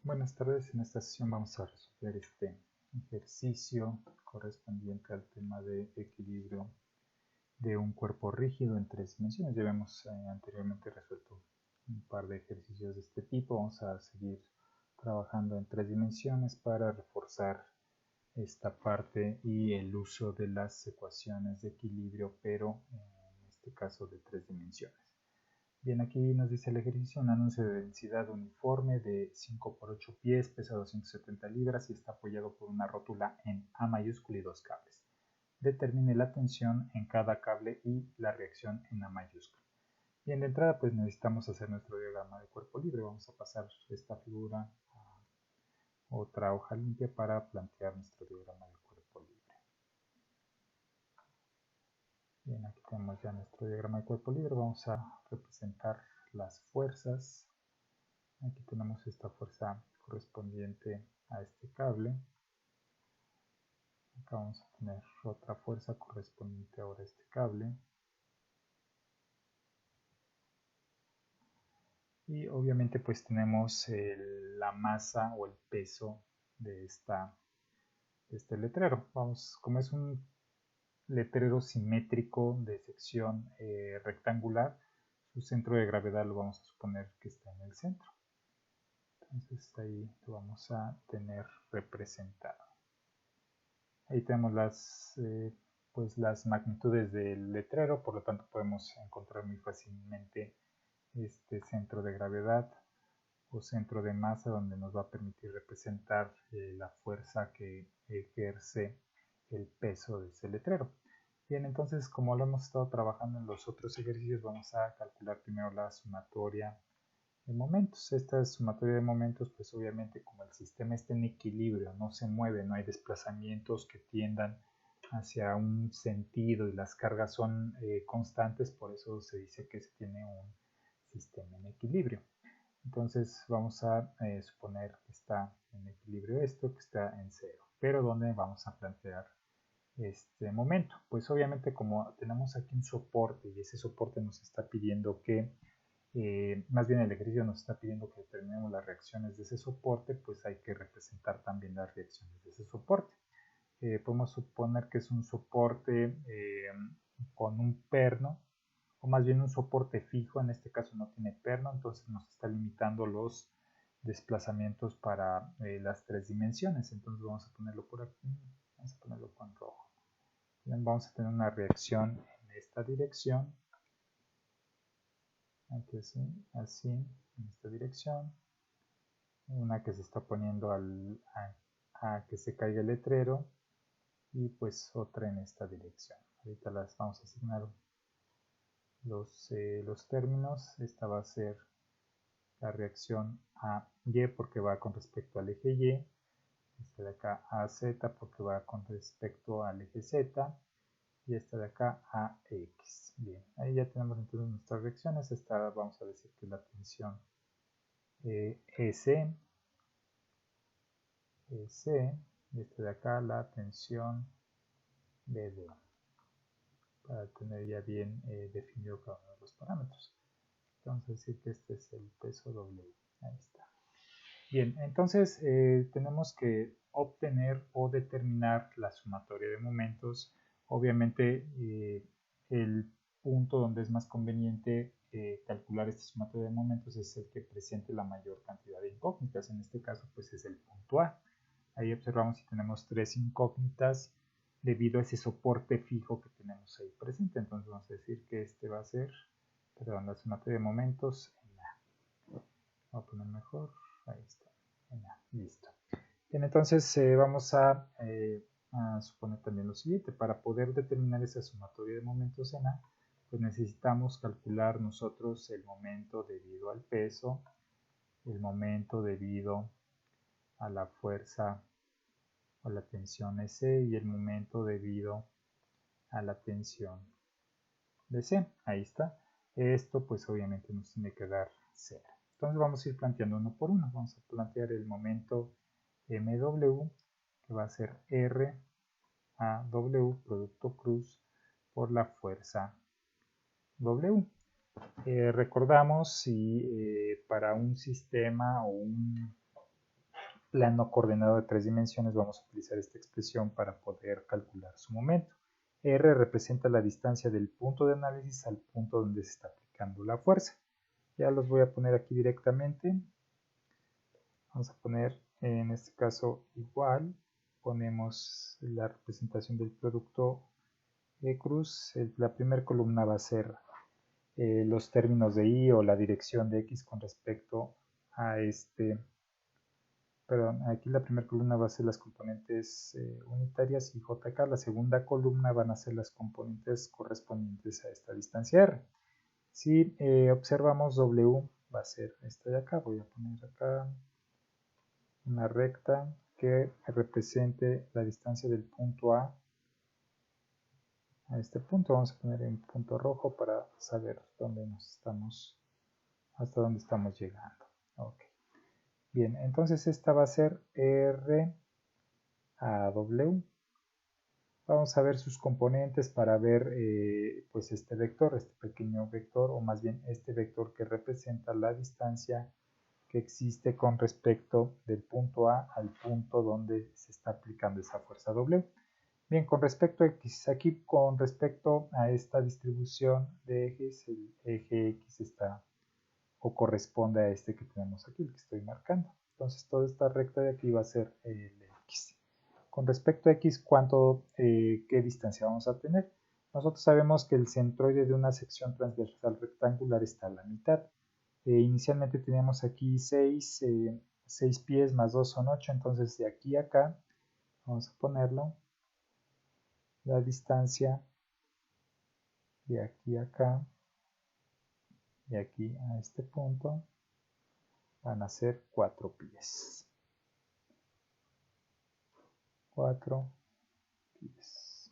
Buenas tardes, en esta sesión vamos a resolver este ejercicio correspondiente al tema de equilibrio de un cuerpo rígido en tres dimensiones. Ya hemos anteriormente resuelto un par de ejercicios de este tipo. Vamos a seguir trabajando en tres dimensiones para reforzar esta parte y el uso de las ecuaciones de equilibrio, pero en este caso de tres dimensiones. Bien, aquí nos dice el ejercicio, un anuncio de densidad uniforme de 5 por 8 pies, pesa 270 libras y está apoyado por una rótula en A mayúscula y dos cables. Determine la tensión en cada cable y la reacción en A mayúscula. Bien, de entrada pues necesitamos hacer nuestro diagrama de cuerpo libre. Vamos a pasar esta figura a otra hoja limpia para plantear nuestro diagrama de cuerpo libre. Bien, aquí tenemos ya nuestro diagrama de cuerpo libre. Vamos a representar las fuerzas. Aquí tenemos esta fuerza correspondiente a este cable. Acá vamos a tener otra fuerza correspondiente ahora a este cable. Y obviamente pues tenemos la masa o el peso de este letrero. Como es un letrero simétrico de sección rectangular, su centro de gravedad lo vamos a suponer que está en el centro. Entonces ahí lo vamos a tener representado. Ahí tenemos las magnitudes del letrero, por lo tanto podemos encontrar muy fácilmente este centro de gravedad o centro de masa, donde nos va a permitir representar la fuerza que ejerce el peso de ese letrero. Bien, entonces como lo hemos estado trabajando en los otros ejercicios, vamos a calcular primero la sumatoria de momentos. Esta sumatoria de momentos, pues obviamente como el sistema está en equilibrio, no se mueve, no hay desplazamientos que tiendan hacia un sentido y las cargas son constantes, por eso se dice que se tiene un sistema en equilibrio. Entonces vamos a suponer que está en equilibrio esto, que está en cero. Pero ¿dónde vamos a plantear este momento? Pues obviamente como tenemos aquí un soporte y ese soporte nos está pidiendo que más bien el ejercicio nos está pidiendo que determinemos las reacciones de ese soporte, pues hay que representar también las reacciones de ese soporte. Podemos suponer que es un soporte con un perno, o más bien un soporte fijo, en este caso no tiene perno, entonces nos está limitando los desplazamientos para las tres dimensiones. Entonces vamos a ponerlo por aquí, vamos a ponerlo con rojo. Bien, vamos a tener una reacción en esta dirección, aquí así, en esta dirección, una que se está poniendo a que se caiga el letrero y pues otra en esta dirección. Ahorita las vamos a asignar los términos. Esta va a ser la reacción a Y porque va con respecto al eje Y. Esta de acá a Z porque va con respecto al eje Z. Y esta de acá a X. Bien, ahí ya tenemos entonces nuestras reacciones. Esta vamos a decir que es la tensión EC. Y esta de acá la tensión BD. Para tener ya bien definido cada uno de los parámetros. Vamos a decir que este es el peso W. Ahí está. Bien, entonces tenemos que obtener o determinar la sumatoria de momentos. Obviamente el punto donde es más conveniente calcular esta sumatoria de momentos es el que presente la mayor cantidad de incógnitas. En este caso pues es el punto A. Ahí observamos si tenemos tres incógnitas debido a ese soporte fijo que tenemos ahí presente. Entonces vamos a decir que este va a ser, perdón, la sumatoria de momentos en A. Voy a poner mejor, ahí está, en A, listo. Bien, entonces vamos a suponer también lo siguiente. Para poder determinar esa sumatoria de momentos en A, pues necesitamos calcular nosotros el momento debido al peso, el momento debido a la fuerza o la tensión EC y el momento debido a la tensión DC. Ahí está. Esto pues obviamente nos tiene que dar 0. Entonces vamos a ir planteando uno por uno. Vamos a plantear el momento MW, que va a ser R a W, producto cruz, por la fuerza W. Recordamos si para un sistema o plano coordenado de 3 dimensiones, vamos a utilizar esta expresión para poder calcular su momento. R representa la distancia del punto de análisis al punto donde se está aplicando la fuerza. Ya los voy a poner aquí directamente. Vamos a poner en este caso igual. Ponemos la representación del producto E cruz. La primera columna va a ser los términos de Y o la dirección de X con respecto a perdón, aquí la primera columna va a ser las componentes unitarias y JK, la segunda columna van a ser las componentes correspondientes a esta distancia R. Si observamos W va a ser esta de acá, voy a poner acá una recta que represente la distancia del punto A a este punto. Vamos a poner en punto rojo para saber dónde hasta dónde estamos llegando. Okay. Bien, entonces esta va a ser R a W. Vamos a ver sus componentes para ver pues este vector, este pequeño vector, o más bien este vector que representa la distancia que existe con respecto del punto A al punto donde se está aplicando esa fuerza W. Bien, con respecto a X, aquí con respecto a esta distribución de ejes, el eje X está o corresponde a este que tenemos aquí, el que estoy marcando. Entonces toda esta recta de aquí va a ser el X. Con respecto a X, ¿qué distancia vamos a tener? Nosotros sabemos que el centroide de una sección transversal rectangular está a la mitad. Inicialmente teníamos aquí 6 pies más 2 son 8, entonces de aquí a acá, vamos a ponerlo, la distancia de aquí a acá, de aquí a este punto, van a ser 4 pies. 4 pies.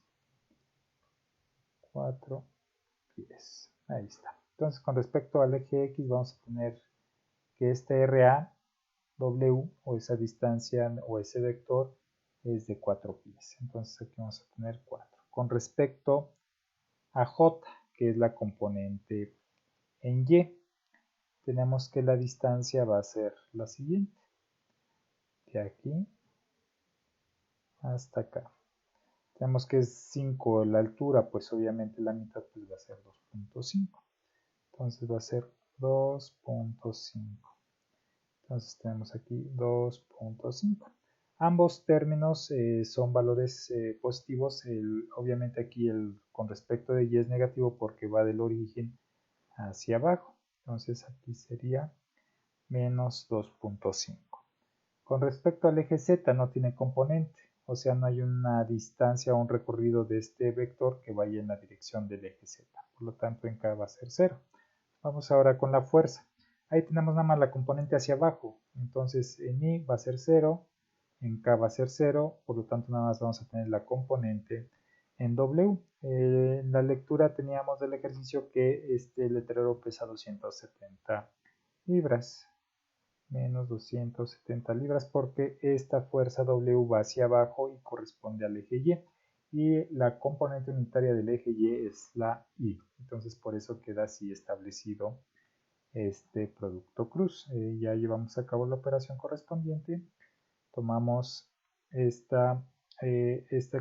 4 pies. Ahí está. Entonces, con respecto al eje X, vamos a tener que este RA, W, o esa distancia, o ese vector, es de 4 pies. Entonces, aquí vamos a tener 4. Con respecto a J, que es la componente en Y, tenemos que la distancia va a ser la siguiente. De aquí hasta acá. Tenemos que es 5 la altura, pues obviamente la mitad pues va a ser 2.5. Entonces va a ser 2.5. Entonces tenemos aquí 2.5. Ambos términos son valores positivos. Obviamente aquí con respecto de Y es negativo porque va del origen hacia abajo. Entonces aquí sería menos 2.5. Con respecto al eje Z no tiene componente, o sea, no hay una distancia o un recorrido de este vector que vaya en la dirección del eje Z. Por lo tanto, en K va a ser 0. Vamos ahora con la fuerza. Ahí tenemos nada más la componente hacia abajo. Entonces, en I va a ser 0, en K va a ser 0, por lo tanto, nada más vamos a tener la componente en W. En la lectura teníamos del ejercicio que este letrero pesa 270 libras. Menos 270 libras porque esta fuerza W va hacia abajo y corresponde al eje Y. Y la componente unitaria del eje Y es la Y. Entonces por eso queda así establecido este producto cruz. Ya llevamos a cabo la operación correspondiente. Tomamos esta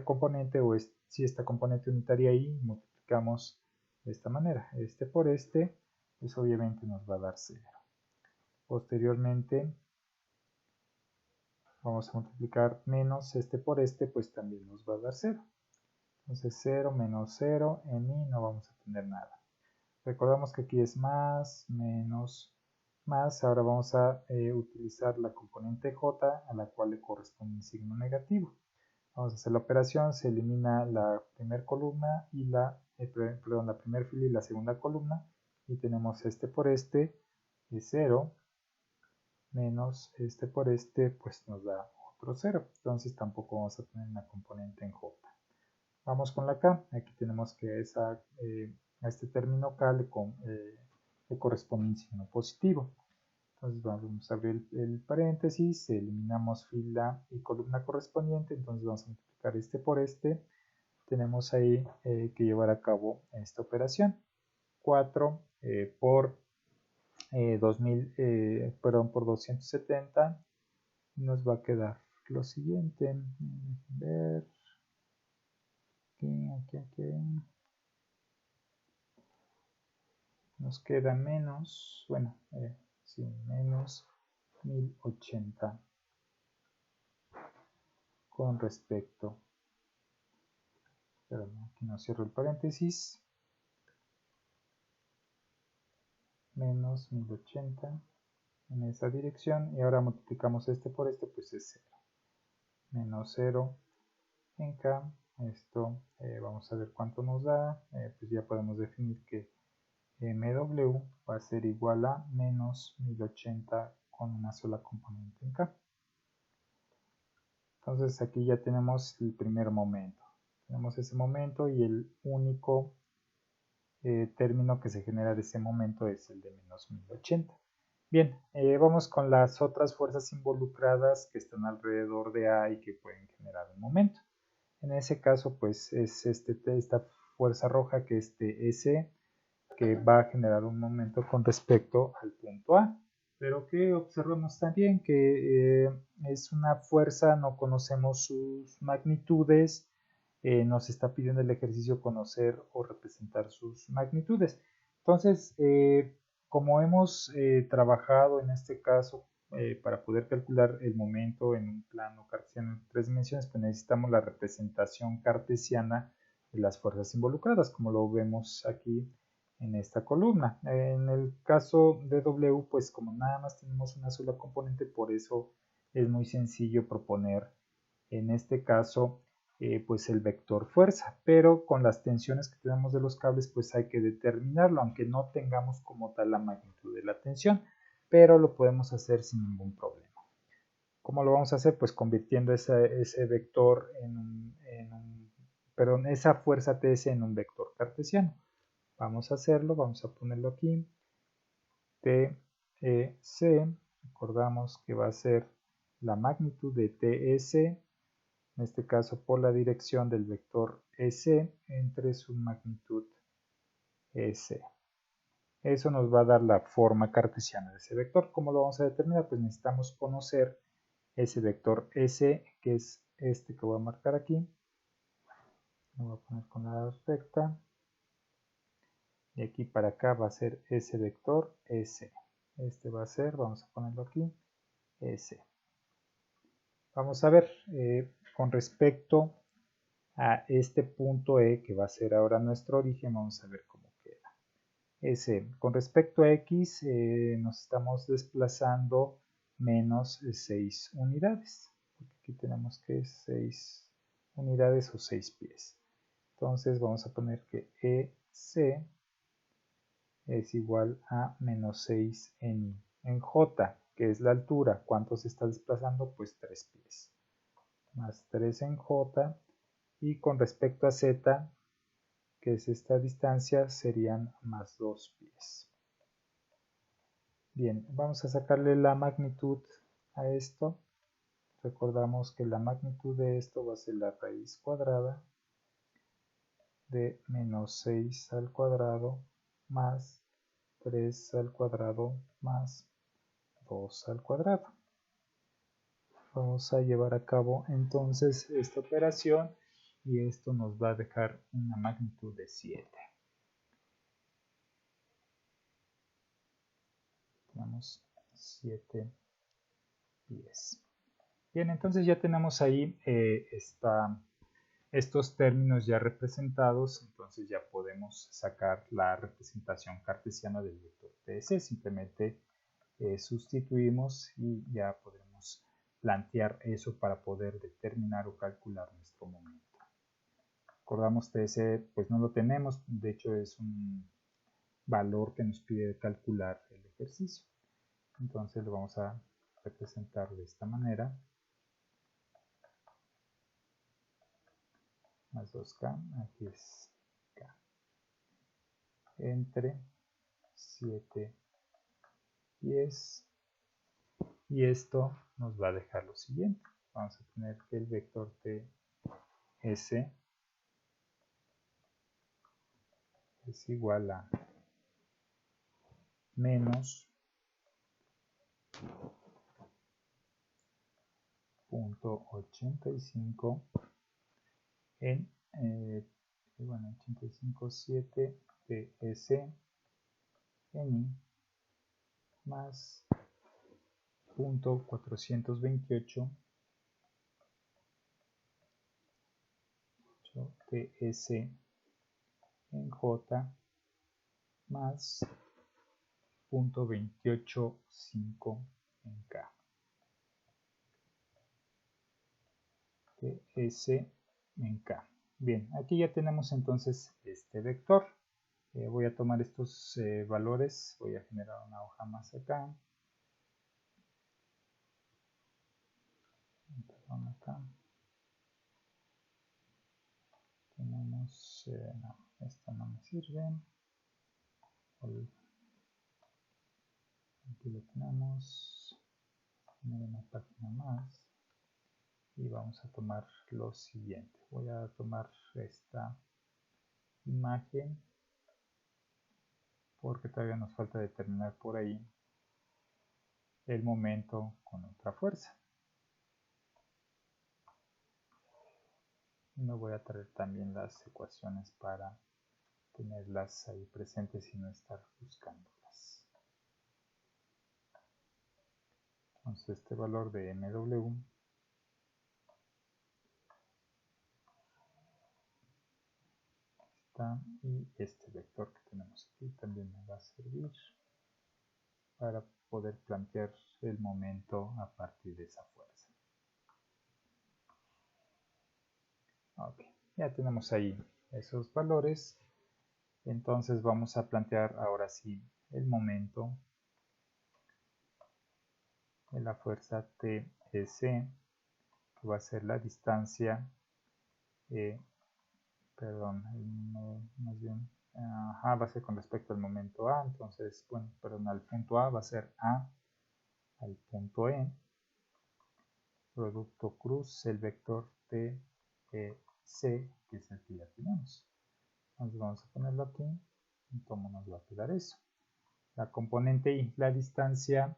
componente o esta componente unitaria Y, multiplicamos de esta manera. Este por este, pues obviamente nos va a dar 0. Posteriormente vamos a multiplicar menos este por este, pues también nos va a dar 0. Entonces 0 menos 0, en I no vamos a tener nada. Recordamos que aquí es más, menos, más. Ahora vamos a utilizar la componente J a la cual le corresponde un signo negativo. Vamos a hacer la operación, se elimina la primera columna y la primera fila y la segunda columna. Y tenemos este por este es 0. Menos este por este, pues nos da otro 0. Entonces tampoco vamos a tener una componente en J. Vamos con la K. Aquí tenemos que a este término K le corresponde un signo positivo. Entonces vamos a abrir el paréntesis, eliminamos fila y columna correspondiente, entonces vamos a multiplicar este por este. Tenemos ahí que llevar a cabo esta operación. 4 por 270 Nos va a quedar lo siguiente. Ver. Aquí. Nos queda menos, bueno, sí, menos 1080 con respecto, pero aquí no cierro el paréntesis, menos 1080 en esa dirección, y ahora multiplicamos este por este, pues es 0, menos 0 en K. Esto vamos a ver cuánto nos da, pues ya podemos definir que MW va a ser igual a menos 1080 con una sola componente en K. Entonces aquí ya tenemos el primer momento. Tenemos ese momento y el único término que se genera de ese momento es el de menos 1080. Bien, vamos con las otras fuerzas involucradas que están alrededor de A y que pueden generar un momento. En ese caso, pues es esta fuerza roja que es TS, que va a generar un momento con respecto al punto A. Pero que observamos también que es una fuerza, no conocemos sus magnitudes, nos está pidiendo el ejercicio conocer o representar sus magnitudes. Entonces, como hemos trabajado en este caso para poder calcular el momento en un plano cartesiano en 3 dimensiones, pues necesitamos la representación cartesiana de las fuerzas involucradas, como lo vemos aquí en esta columna. En el caso de W, pues como nada más tenemos una sola componente, por eso es muy sencillo proponer en este caso pues el vector fuerza, pero con las tensiones que tenemos de los cables pues hay que determinarlo, aunque no tengamos como tal la magnitud de la tensión, pero lo podemos hacer sin ningún problema. ¿Cómo lo vamos a hacer? Pues convirtiendo ese vector perdón, esa fuerza TS en un vector cartesiano. Vamos a hacerlo, vamos a ponerlo aquí. TEC, recordamos que va a ser la magnitud de TS, en este caso por la dirección del vector S entre su magnitud S. Eso nos va a dar la forma cartesiana de ese vector. ¿Cómo lo vamos a determinar? Pues necesitamos conocer ese vector S, que es este que voy a marcar aquí. Lo voy a poner con la recta. Y aquí para acá va a ser ese vector S. Este va a ser, vamos a ponerlo aquí, S. Vamos a ver, con respecto a este punto E, que va a ser ahora nuestro origen, vamos a ver cómo queda. S. Con respecto a X, nos estamos desplazando menos 6 unidades. Aquí tenemos que 6 unidades o 6 pies. Entonces vamos a poner que EC es igual a menos 6 en J, que es la altura. ¿Cuánto se está desplazando? Pues 3 pies. Más 3 en J. Y con respecto a Z, que es esta distancia, serían más 2 pies. Bien, vamos a sacarle la magnitud a esto. Recordamos que la magnitud de esto va a ser la raíz cuadrada de menos 6 al cuadrado más 3 al cuadrado más 2 al cuadrado. Vamos a llevar a cabo entonces esta operación y esto nos va a dejar una magnitud de 7. Tenemos 7 pies. Bien, entonces ya tenemos ahí estos términos ya representados, entonces ya podemos sacar la representación cartesiana del vector TS. Simplemente sustituimos y ya podemos plantear eso para poder determinar o calcular nuestro momento. Recordamos TS, pues no lo tenemos, de hecho es un valor que nos pide calcular el ejercicio. Entonces lo vamos a representar de esta manera. Más 2K, aquí es K. Entre 7 pies. Y esto nos va a dejar lo siguiente. Vamos a tener que el vector TS es igual a menos .85 en 85.7 TS en I más .428 TS en J más .285 en K. TS en K. Bien, aquí ya tenemos entonces este vector. Voy a tomar estos valores, voy a generar una hoja más acá. Perdón, acá. Tenemos, no, esta no me sirve. Aquí lo tenemos. Una página más. Y vamos a tomar lo siguiente. Voy a tomar esta imagen porque todavía nos falta determinar por ahí el momento con otra fuerza. Me voy a traer también las ecuaciones para tenerlas ahí presentes y no estar buscándolas. Entonces este valor de MW está, y este vector que tenemos aquí también me va a servir para poder plantear el momento a partir de esa fuerza. Ok, ya tenemos ahí esos valores. Entonces vamos a plantear ahora sí el momento de la fuerza TS, que va a ser la distancia, más bien, va a ser con respecto al momento A. Entonces, bueno, perdón, al punto A va a ser A al punto E, producto cruz el vector TC, que es el que ya tenemos. Entonces vamos a ponerlo aquí, y cómo nos va a quedar eso. La componente I, la distancia,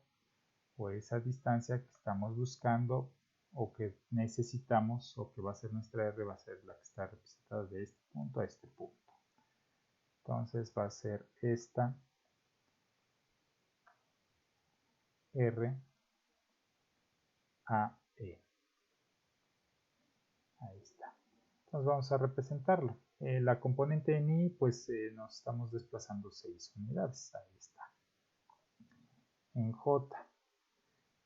o esa distancia que estamos buscando, o que necesitamos, o que va a ser nuestra R, va a ser la que está representada de este punto a este punto. Entonces va a ser esta R A E. Ahí está. Entonces vamos a representarlo. La componente en I, pues nos estamos desplazando 6 unidades. Ahí está. En J,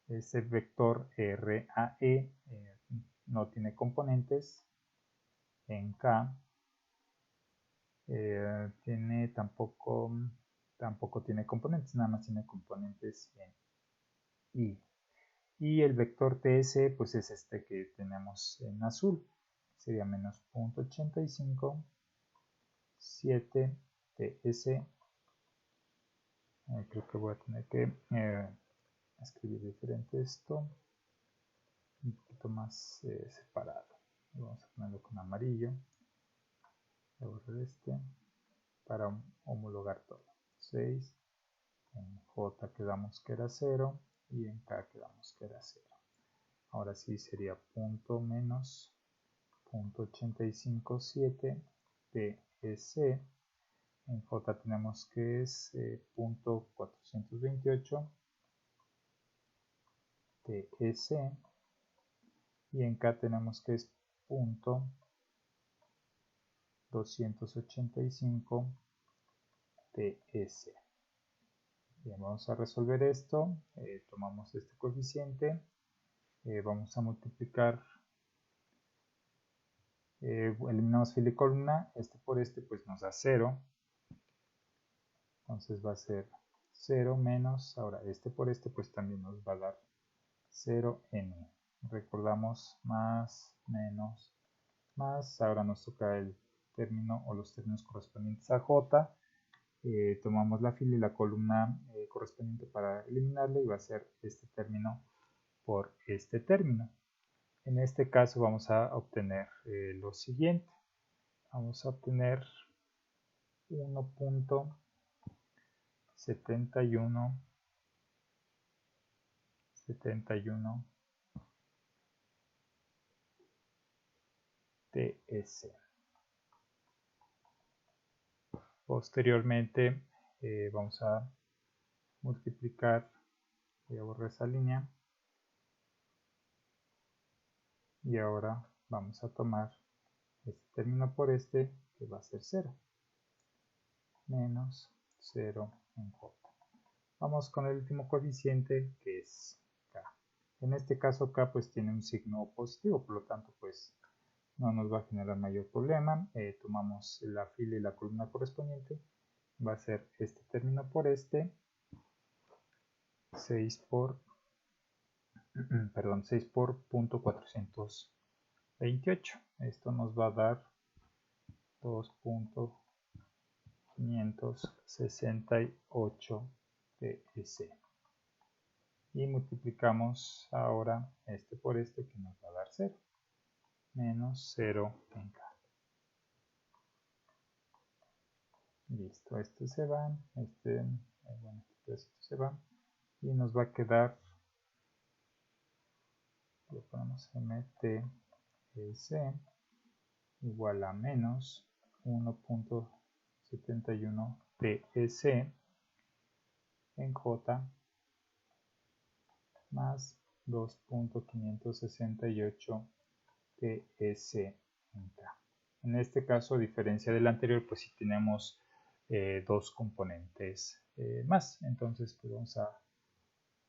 ese vector RAE no tiene componentes. En K, tampoco tiene componentes, nada más tiene componentes en I. Y el vector TS, pues es este que tenemos en azul. Sería menos 0.85, 7 TS. Creo que voy a tener que escribir diferente esto. Un poquito más separado. Vamos a ponerlo con amarillo. Voy a borrar este para homologar todo. 6. En J quedamos que era 0 y en K quedamos que era 0. Ahora sí sería punto menos 0.857 TS. En J tenemos que es .428 TS. Y en K tenemos que es .285 TS. Bien, vamos a resolver esto. Tomamos este coeficiente. Vamos a multiplicar. Eliminamos fila y columna. Este por este pues nos da 0. Entonces va a ser 0 menos. Ahora este por este pues también nos va a dar 0n. Recordamos más, menos, más. Ahora nos toca el término o los términos correspondientes a J. Tomamos la fila y la columna correspondiente para eliminarle y va a ser este término por este término. En este caso vamos a obtener lo siguiente. Vamos a obtener 1.71 TS. Posteriormente vamos a multiplicar, voy a borrar esa línea, y ahora vamos a tomar este término por este, que va a ser 0, menos 0 en J. Vamos con el último coeficiente, que es K. En este caso K pues tiene un signo positivo, por lo tanto pues no nos va a generar mayor problema. Tomamos la fila y la columna correspondiente, va a ser este término por este, 6 por 0.428. Esto nos va a dar 2.568 TS. Y multiplicamos ahora este por este, que nos va a dar 0, menos 0 en K. Listo, este se va, este pedacito se va, y nos va a quedar, le ponemos MTS igual a menos 1.71 TS en J más 2.568 TS en K. En este caso, a diferencia del anterior, pues sí tenemos dos componentes más. Entonces pues vamos a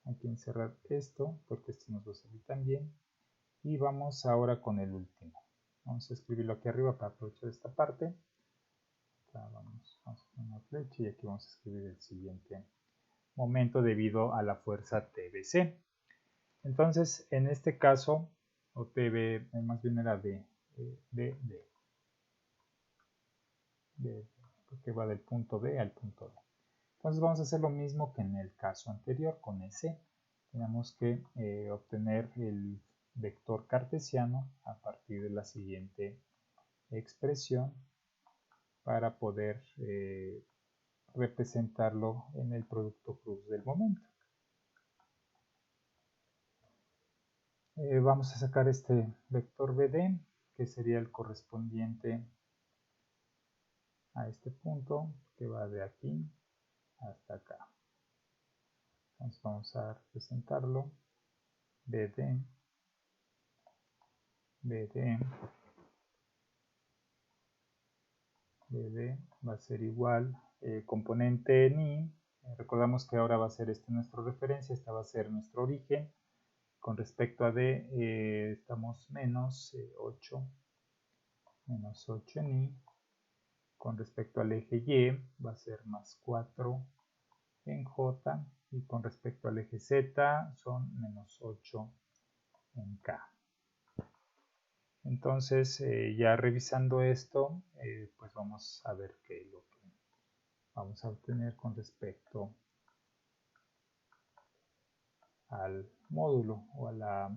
aquí encerrar esto, porque esto nos va a servir también. Y vamos ahora con el último. Vamos a escribirlo aquí arriba para aprovechar esta parte. Vamos a poner una flecha y aquí vamos a escribir el siguiente momento debido a la fuerza TBC. Entonces, en este caso, o TB, más bien era D, porque va del punto B al punto D. Entonces vamos a hacer lo mismo que en el caso anterior con S. Tenemos que obtener el vector cartesiano a partir de la siguiente expresión para poder representarlo en el producto cruz del momento. Vamos a sacar este vector BD, que sería el correspondiente a este punto, que va de aquí hasta acá. Entonces vamos a representarlo. BD va a ser igual, componente ni, recordamos que ahora va a ser este nuestra referencia, esta va a ser nuestro origen. Con respecto a D estamos menos 8 en I. Con respecto al eje Y va a ser más 4 en J. Y con respecto al eje Z son menos 8 en K. Entonces ya revisando esto, pues vamos a ver qué es lo que vamos a obtener con respecto al módulo o a la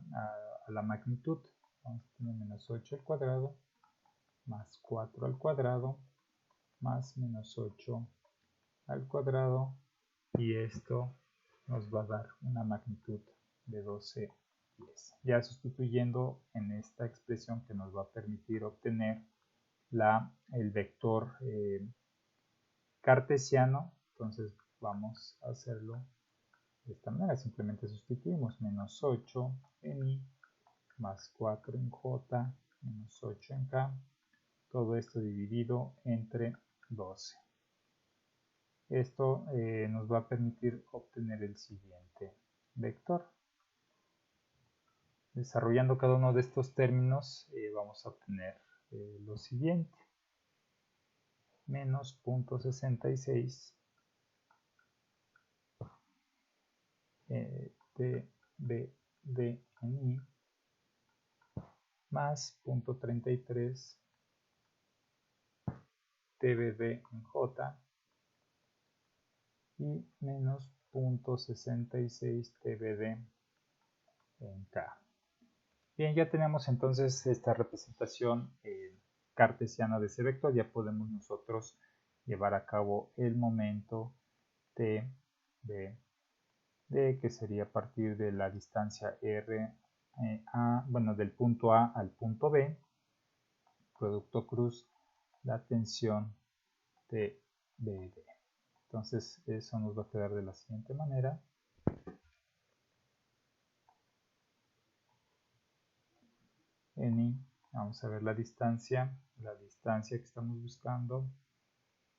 magnitud. Vamos a tener menos 8 al cuadrado más 4 al cuadrado más menos 8 al cuadrado, y esto nos va a dar una magnitud de 12 pies. Ya sustituyendo en esta expresión que nos va a permitir obtener el vector cartesiano, entonces vamos a hacerlo de esta manera. Simplemente sustituimos menos 8 en I más 4 en J menos 8 en K, todo esto dividido entre 12. Esto nos va a permitir obtener el siguiente vector. Desarrollando cada uno de estos términos vamos a obtener lo siguiente. Menos 0.66 TBD en I más 0.33 TBD en J y menos 0.66 TBD en K. Bien, ya tenemos entonces esta representación cartesiana de ese vector. Ya podemos nosotros llevar a cabo el momento TBD, que sería a partir de la distancia R, del punto A al punto B, producto cruz, la tensión TBD. Entonces eso nos va a quedar de la siguiente manera. N, vamos a ver la distancia que estamos buscando,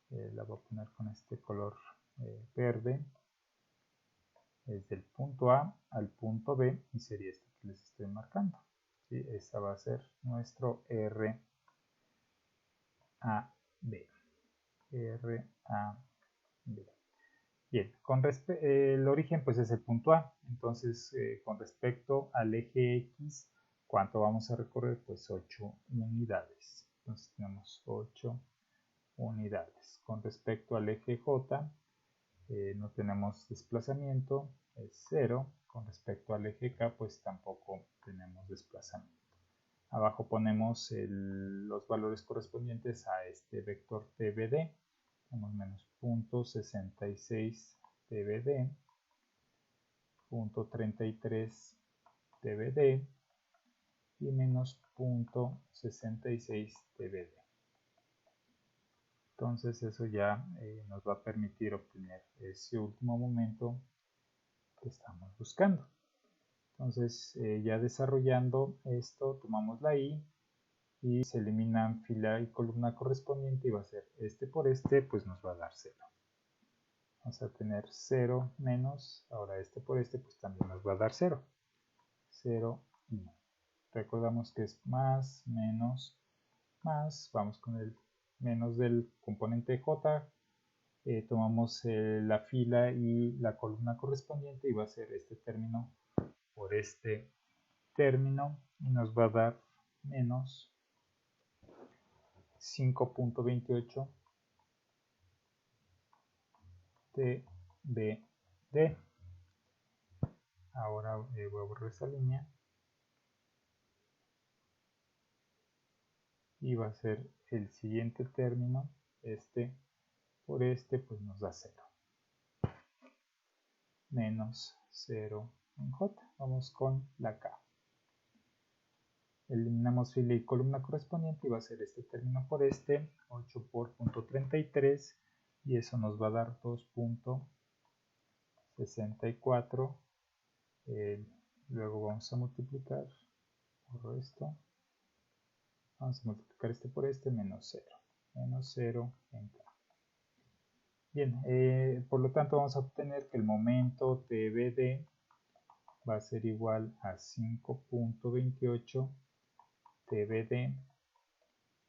la voy a poner con este color verde, desde el punto A al punto B, y sería este que les estoy marcando. ¿Sí? Esta va a ser nuestro RAB. Bien, el origen pues es el punto A, entonces con respecto al eje X, ¿cuánto vamos a recorrer? Pues 8 unidades. Entonces tenemos 8 unidades. Con respecto al eje J, no tenemos desplazamiento, es 0. Con respecto al eje K, pues tampoco tenemos desplazamiento. Abajo ponemos los valores correspondientes a este vector TBD. Tenemos menos 0.66 TBD, 0.33 TBD y menos 0.66 TBD. Entonces eso ya nos va a permitir obtener ese último momento que estamos buscando. Entonces ya desarrollando esto, tomamos la I y se eliminan fila y columna correspondiente y va a ser este por este, pues nos va a dar 0. Vamos a tener 0 menos, ahora este por este, pues también nos va a dar 0. 0 y recordamos que es más, menos, más, vamos con el menos del componente J, tomamos la fila y la columna correspondiente y va a ser este término por este término y nos va a dar menos 5.28 TBD. Ahora voy a borrar esa línea y va a ser el siguiente término, este por este, pues nos da 0. Menos 0 en J. Vamos con la K. Eliminamos fila y columna correspondiente y va a ser este término por este, 8 por .33 y eso nos va a dar 2.64. Luego vamos a multiplicar por esto. Vamos a multiplicar este por este, menos 0. Menos 0 en K. Bien, por lo tanto vamos a obtener que el momento TBD va a ser igual a 5.28 TBD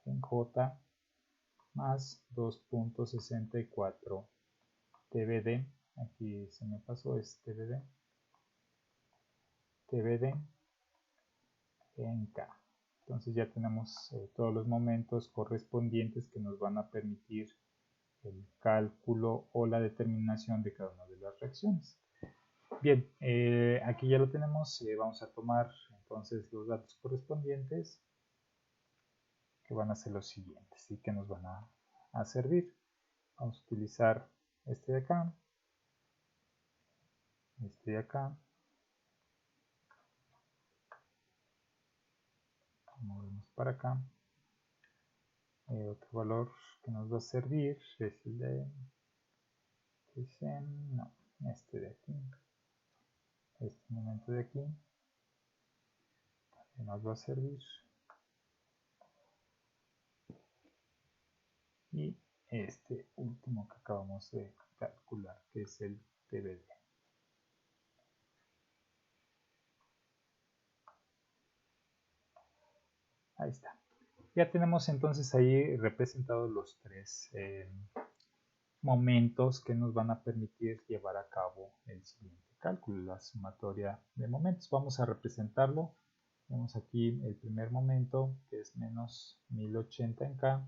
en J más 2.64 TBD. Aquí se me pasó, es TBD. TBD en K. Entonces ya tenemos todos los momentos correspondientes que nos van a permitir el cálculo o la determinación de cada una de las reacciones. Bien, aquí ya lo tenemos. Vamos a tomar entonces los datos correspondientes, que van a ser los siguientes y que nos van a servir. Vamos a utilizar este de acá, este de acá. Movemos para acá. Otro valor que nos va a servir es el de no, este de aquí, este momento de aquí también nos va a servir, y este último que acabamos de calcular, que es el TBD. Ahí está. Ya tenemos entonces ahí representados los tres momentos que nos van a permitir llevar a cabo el siguiente cálculo, la sumatoria de momentos. Vamos a representarlo. Tenemos aquí el primer momento, que es menos 1080 en K.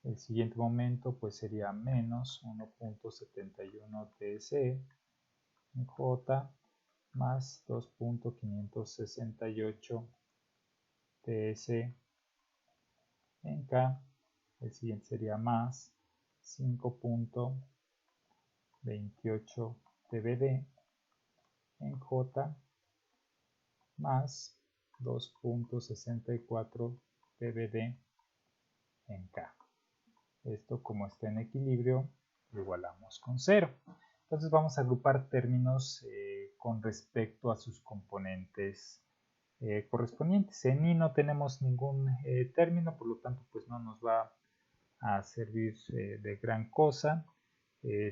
El siguiente momento pues sería menos 1.71 TSE en J más 2.568 TSE en K. El siguiente sería más 5.28 TBD en J más 2.64 TBD en K. Esto, como está en equilibrio, lo igualamos con 0. Entonces vamos a agrupar términos con respecto a sus componentes correspondientes. En I no tenemos ningún término, por lo tanto pues no nos va a servir de gran cosa.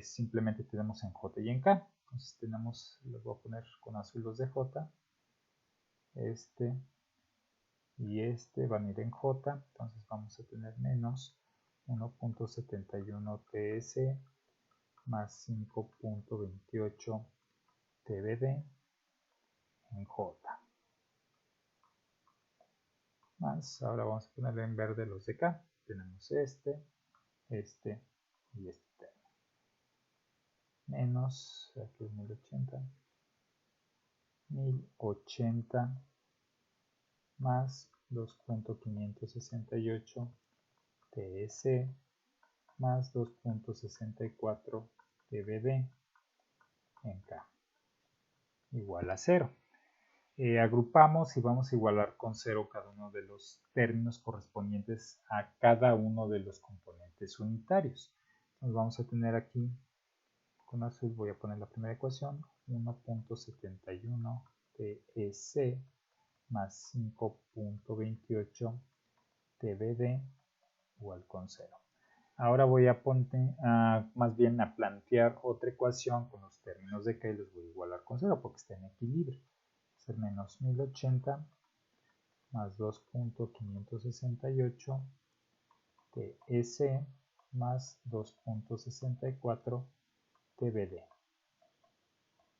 Simplemente tenemos en J y en K. Entonces tenemos, los voy a poner con azul los de J. Este y este van a ir en J. Entonces vamos a tener menos 1.71 TS más 5.28 TBD en J. Más, ahora vamos a ponerle en verde los de K. Tenemos este y este término. Menos, aquí es 1080 más 2.568 TS más 2.64 TBD en K igual a 0. Agrupamos y vamos a igualar con 0 cada uno de los términos correspondientes a cada uno de los componentes unitarios. Entonces vamos a tener aquí, con azul voy a poner la primera ecuación, 1.71 TS más 5.28 TBD igual con 0. Ahora voy a más bien a plantear otra ecuación con los términos de K y los voy a igualar con 0 porque está en equilibrio. Va a ser menos 1080 más 2.568 TS más 2.64 TBD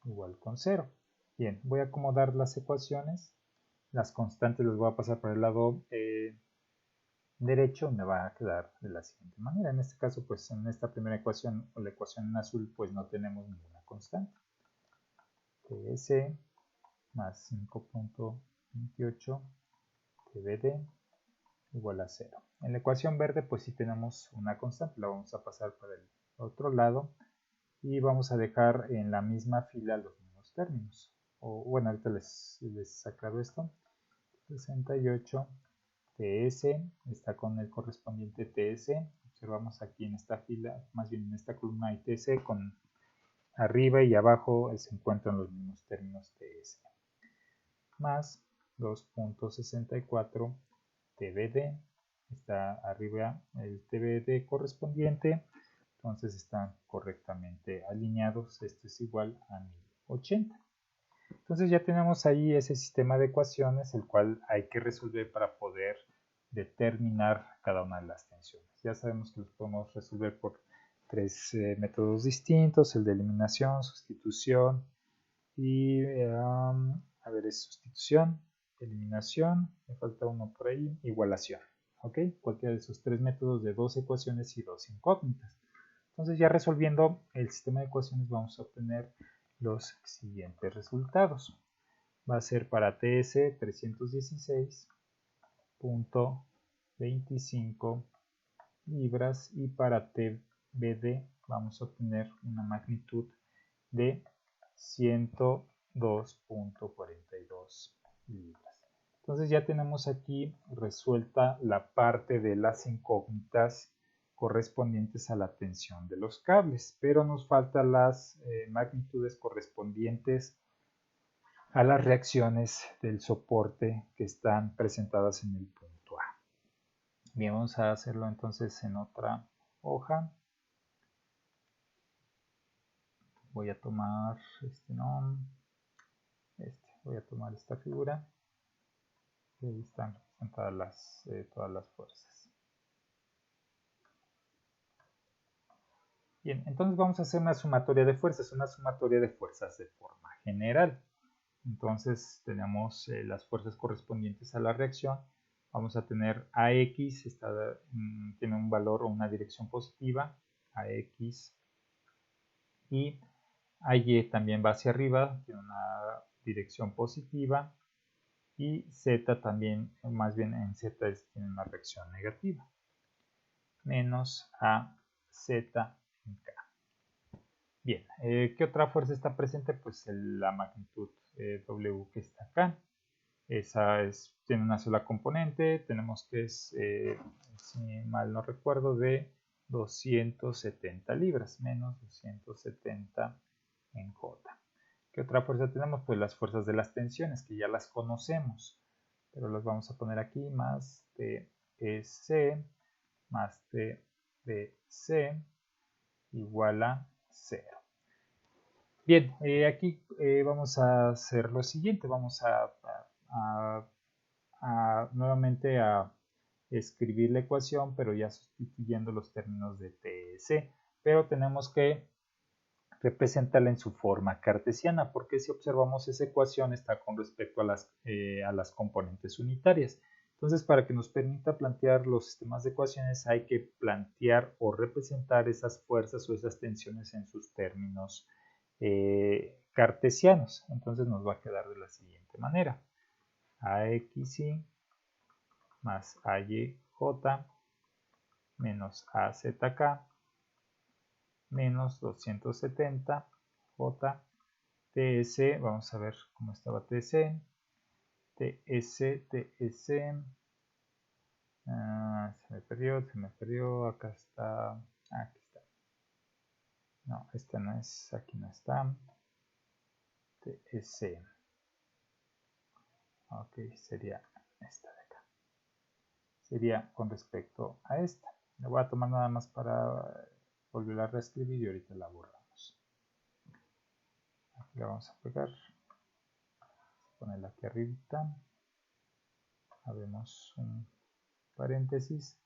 igual con 0. Bien, voy a acomodar las ecuaciones. Las constantes las voy a pasar por el lado derecho, me va a quedar de la siguiente manera. En este caso, pues en esta primera ecuación o la ecuación en azul, pues no tenemos ninguna constante. TS más 5.28 TBD igual a 0. En la ecuación verde, pues sí tenemos una constante, la vamos a pasar para el otro lado y vamos a dejar en la misma fila los mismos términos. O bueno, ahorita les aclaro esto. 68 TS está con el correspondiente TS. Observamos aquí en esta fila, más bien en esta columna hay TS, con arriba y abajo se encuentran los mismos términos TS. Más 2.64 TBD, está arriba el TBD correspondiente, entonces están correctamente alineados. Esto es igual a 1080. Entonces ya tenemos ahí ese sistema de ecuaciones, el cual hay que resolver para poder determinar cada una de las tensiones. Ya sabemos que los podemos resolver por tres métodos distintos: el de eliminación, sustitución y, a ver, es sustitución, eliminación, me falta uno por ahí, igualación. ¿Ok? Cualquiera de esos tres métodos de dos ecuaciones y dos incógnitas. Entonces ya resolviendo el sistema de ecuaciones vamos a obtener los siguientes resultados. Va a ser para TS 316.25 libras y para TBD vamos a obtener una magnitud de 102.42 libras. Entonces ya tenemos aquí resuelta la parte de las incógnitas correspondientes a la tensión de los cables, pero nos faltan las magnitudes correspondientes a las reacciones del soporte que están presentadas en el punto A. Bien, vamos a hacerlo entonces en otra hoja. Voy a tomar voy a tomar esta figura y ahí están representadas todas las fuerzas. Bien, entonces vamos a hacer una sumatoria de fuerzas de forma general. Entonces tenemos las fuerzas correspondientes a la reacción. Vamos a tener AX, tiene un valor o una dirección positiva, AX, y AY también va hacia arriba, tiene una dirección positiva, y Z también, más bien en Z tiene una reacción negativa, menos AZ en K. Bien, ¿qué otra fuerza está presente? Pues la magnitud W que está acá. tiene una sola componente, tenemos que es, si mal no recuerdo, de 270 libras, menos 270 en J. ¿Qué otra fuerza tenemos? Pues las fuerzas de las tensiones, que ya las conocemos, pero las vamos a poner aquí, más TEC más TBC igual a 0. Bien, aquí vamos a hacer lo siguiente, vamos nuevamente a escribir la ecuación, pero ya sustituyendo los términos de TC, pero tenemos que representarla en su forma cartesiana, porque si observamos esa ecuación está con respecto a las componentes unitarias. Entonces, para que nos permita plantear los sistemas de ecuaciones hay que plantear o representar esas fuerzas o esas tensiones en sus términos cartesianos. Entonces nos va a quedar de la siguiente manera: AXY más AYJ menos AZK menos 270 J TS, vamos a ver cómo estaba TS, se me perdió, acá está, aquí está, no, esta no es, aquí no está, TS, ok, sería esta de acá, sería con respecto a esta, la voy a tomar nada más para volver a reescribir y ahorita la borramos. Aquí la vamos a pegar, ponerla aquí arribita, abrimos un paréntesis,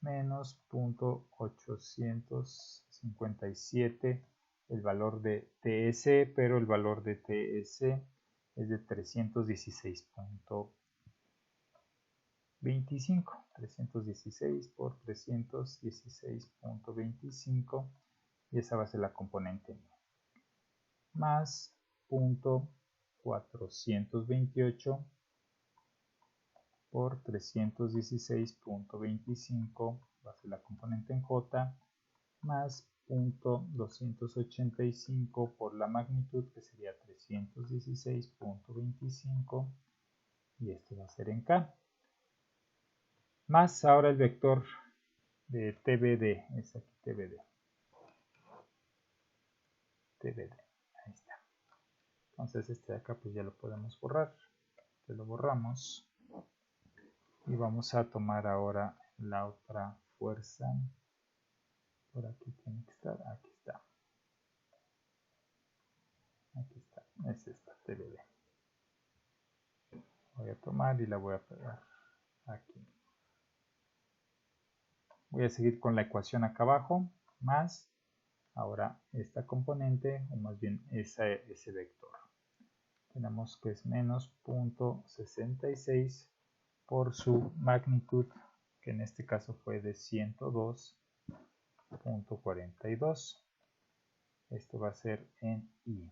menos 0.857 el valor de TS, pero el valor de TS es de 316.25, 316 por 316.25, y esa va a ser la componente más 0.428 por 316.25 va a ser la componente en J, más 0.285 por la magnitud, que sería 316.25, y esto va a ser en K, más ahora el vector de TBD, es aquí TBD, ahí está. Entonces este de acá pues ya lo podemos borrar, que lo borramos, y vamos a tomar ahora la otra fuerza. Por aquí tiene que estar, aquí está. Aquí está, es esta TBD. Voy a tomar y la voy a pegar aquí. Voy a seguir con la ecuación acá abajo, más ahora esta componente, o más bien ese vector. Tenemos que es menos 0.66 por su magnitud, que en este caso fue de 102.42. Esto va a ser en I.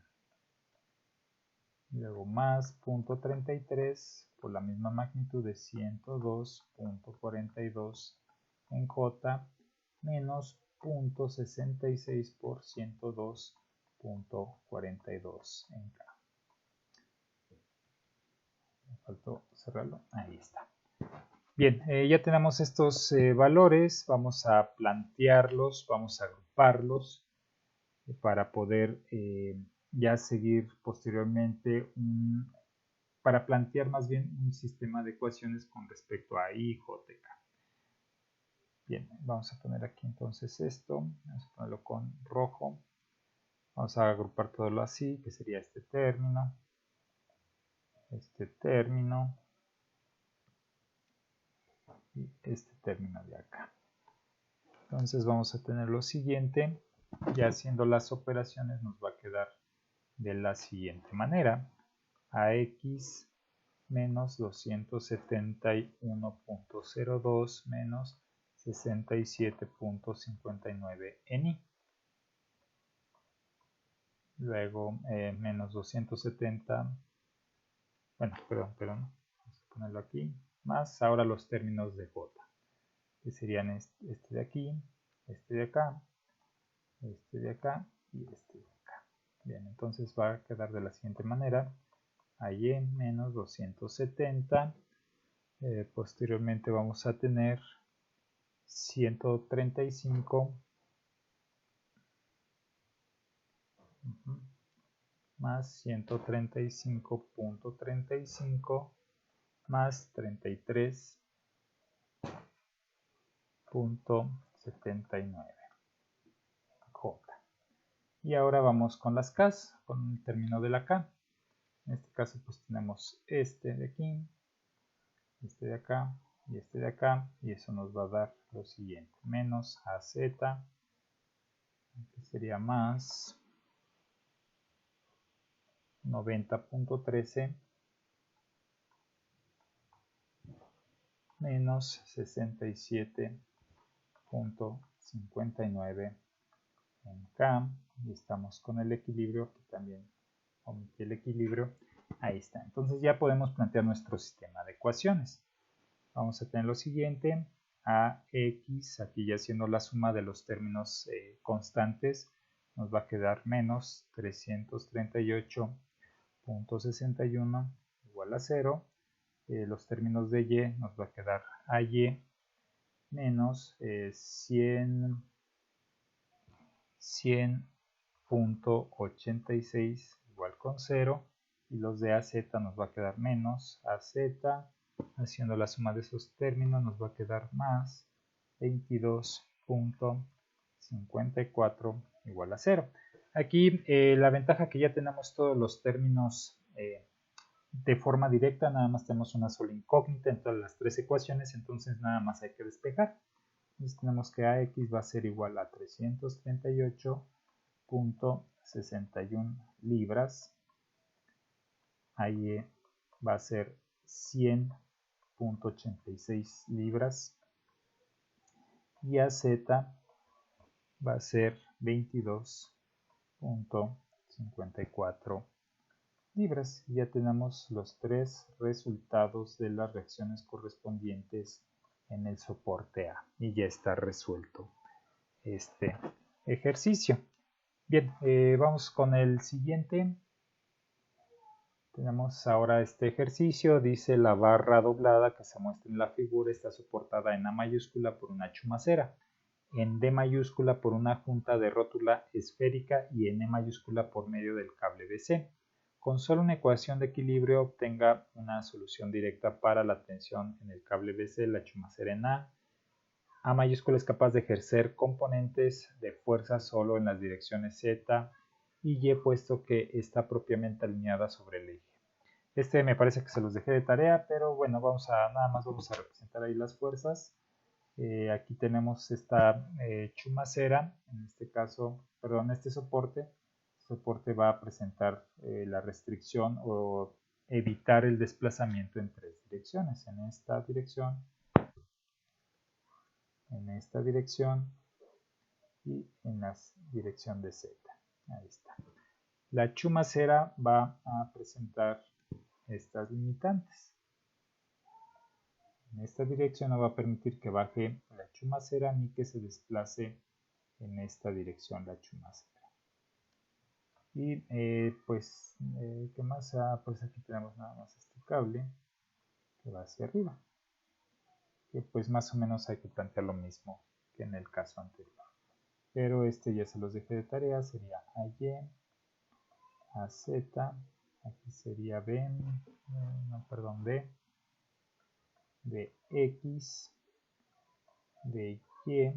Luego más 0.33 por la misma magnitud de 102.42 en J, menos 0.66 por 102.42 en K. Me faltó cerrarlo, ahí está. Bien, ya tenemos estos valores, vamos a plantearlos, vamos a agruparlos para poder ya seguir posteriormente para plantear más bien un sistema de ecuaciones con respecto a I, J, K. Bien, vamos a poner aquí entonces esto, vamos a ponerlo con rojo, vamos a agrupar todo así, que sería este término y este término de acá. Entonces vamos a tener lo siguiente, ya haciendo las operaciones nos va a quedar de la siguiente manera: AX menos 271.02 menos 67.59 en I. Luego menos 270, bueno, perdón, vamos a ponerlo aquí, más ahora los términos de J, que serían este de aquí, este de acá, este de acá y este de acá. Bien, entonces va a quedar de la siguiente manera: AY menos 270. Posteriormente vamos a tener 135 más 135.35 más 33.79 J. Y ahora vamos con las K, con el término de la K. En este caso pues tenemos este de aquí, este de acá y este de acá, y eso nos va a dar lo siguiente: menos AZ, que sería más 90.13 menos 67.59 en K, y estamos con el equilibrio, que también omití el equilibrio. Ahí está. Entonces ya podemos plantear nuestro sistema de ecuaciones. Vamos a tener lo siguiente: AX, aquí ya haciendo la suma de los términos constantes, nos va a quedar menos 338.61 igual a 0. Los términos de Y nos va a quedar AY menos 100.86 igual con 0. Y los de AZ nos va a quedar menos AZ, haciendo la suma de esos términos nos va a quedar más 22.54 igual a 0. Aquí la ventaja que ya tenemos todos los términos de forma directa, nada más tenemos una sola incógnita en todas las tres ecuaciones, entonces nada más hay que despejar. Entonces tenemos que AX va a ser igual a 338.61 libras, AY va a ser 100.86 libras y AZ va a ser 22.54 libras. Y ya tenemos los tres resultados de las reacciones correspondientes en el soporte A, y ya está resuelto este ejercicio. Bien, vamos con el siguiente. Tenemos ahora este ejercicio. Dice: la barra doblada que se muestra en la figura está soportada en A mayúscula por una chumacera, en D mayúscula por una junta de rótula esférica y en E mayúscula por medio del cable BC. Con solo una ecuación de equilibrio obtenga una solución directa para la tensión en el cable BC. La chumacera en A mayúscula es capaz de ejercer componentes de fuerza solo en las direcciones Z y Y, puesto que está propiamente alineada sobre el eje. Este me parece que se los dejé de tarea, pero bueno, nada más vamos a representar ahí las fuerzas. Aquí tenemos esta chumacera, en este caso, perdón, este soporte. El soporte va a presentar la restricción o evitar el desplazamiento en tres direcciones: en esta dirección y en la dirección de Z. Ahí está. La chumacera va a presentar estas limitantes. En esta dirección no va a permitir que baje la chumacera ni que se desplace en esta dirección la chumacera. Y pues, ¿qué más? Pues aquí tenemos nada más este cable que va hacia arriba, que pues más o menos hay que plantear lo mismo que en el caso anterior. Pero este ya se los dejé de tarea, sería AY, AZ, aquí sería B, de X, de Y,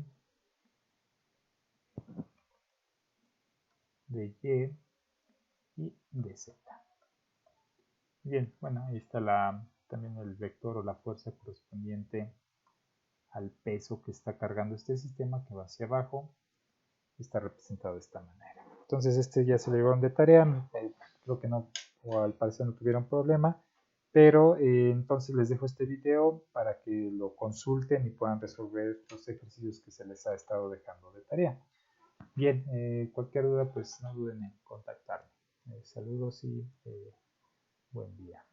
y de Z. Bien, bueno, ahí está también el vector o la fuerza correspondiente al peso que está cargando este sistema, que va hacia abajo. Está representado de esta manera. Entonces este ya se lo llevaron de tarea, creo que no, o al parecer no tuvieron problema, pero entonces les dejo este video para que lo consulten y puedan resolver los ejercicios que se les ha estado dejando de tarea. Bien, cualquier duda pues no duden en contactarme. Saludos y buen día.